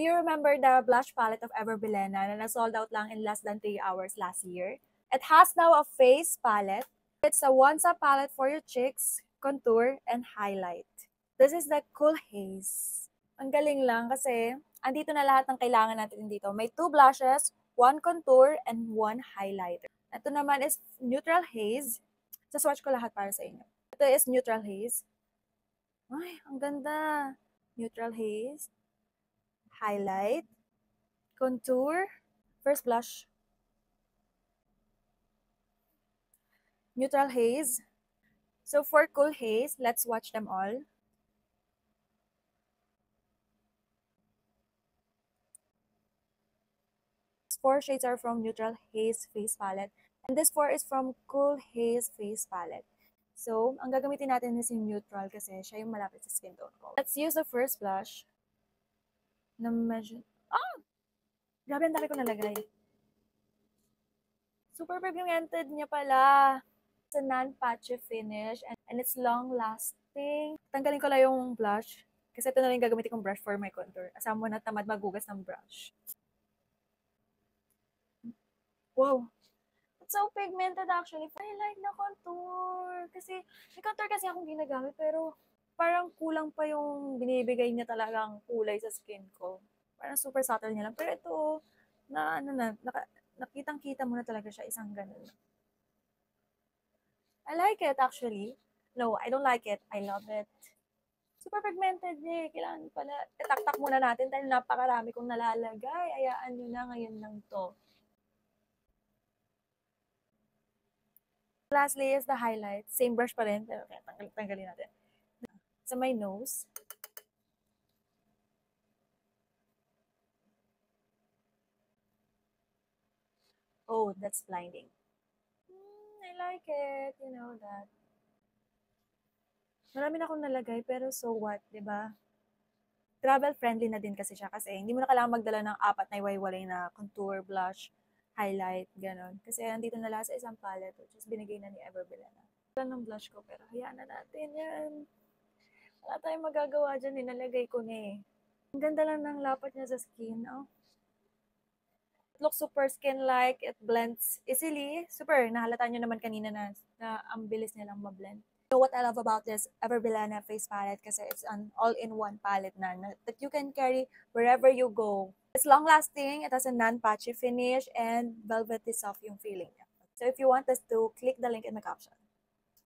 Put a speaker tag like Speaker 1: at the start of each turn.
Speaker 1: Do you remember the blush palette of Ever Bilena na na-sold out lang in less than 3 hours last year? It has now a face palette. It's a one-step palette for your cheeks, contour, and highlight. This is the Cool Haze. Ang galing lang kasi andito na lahat ng kailangan natin dito. May 2 blushes, 1 contour, and 1 highlighter. Ito naman is Neutral Haze. Swatch ko lahat para sa inyo. Ito is Neutral Haze. Ay, ang ganda. Neutral Haze. Highlight. Contour. First blush. Neutral Haze. So for Cool Haze, let's watch them all. These 4 shades are from Neutral Haze Face Palette. And this 4 is from Cool Haze Face Palette. So, ang gagamitin natin is yung neutral kasi siya yung malapit sa skin tone ko. Let's use the first blush. Na medyo... Ah! Grabe, ang dami ko nalagay. Super pigmented niya pala. It's a non-patchy finish and it's long-lasting. Tanggalin ko lang yung blush kasi ito na lang yung gagamitin kong brush for my contour. Asama mo na tamad magugas ng brush. Wow! It's so pigmented actually. I like na contour. Kasi, may contour kasi akong ginagamit pero parang kulang pa yung binibigay niya talagang kulay sa skin ko. Parang super subtle niya lang. Pero ito, nakitang-kita mo na talaga siya isang ganun. I like it actually. No, I don't like it. I love it. Super pigmented niya. Kailangan pala, itaktak muna natin dahil napakarami kong nalalagay. Ayaan nyo na ngayon lang to. Lastly is the highlight. Same brush pa rin, pero tanggalin natin. Sa my nose. Oh, that's blinding. I like it. You know that. Marami na akong nalagay, pero so what, di ba? Travel friendly na din kasi siya kasi hindi mo na kailangan magdala ng 4 na iwaiwalay na contour, blush, highlight, ganon. Kasi andito na lahat sa isang palette, which is binigay na ni Ever Bilena. Wala ng blush ko, pero hayaan na natin yan. Wala tayong magagawa dyan, nilalagay ko na eh. Ang ganda lang ng lapat niya sa skin, oh. It looks super skin-like, it blends easily. Super, nahalata nyo naman kanina na ang bilis nilang mablend. You know what I love about this Ever Bilena face palette kasi it's an all-in-one palette na that you can carry wherever you go. It's long-lasting, it has a non-patchy finish, and velvety soft yung feeling niya. So if you want us to, click the link in the caption.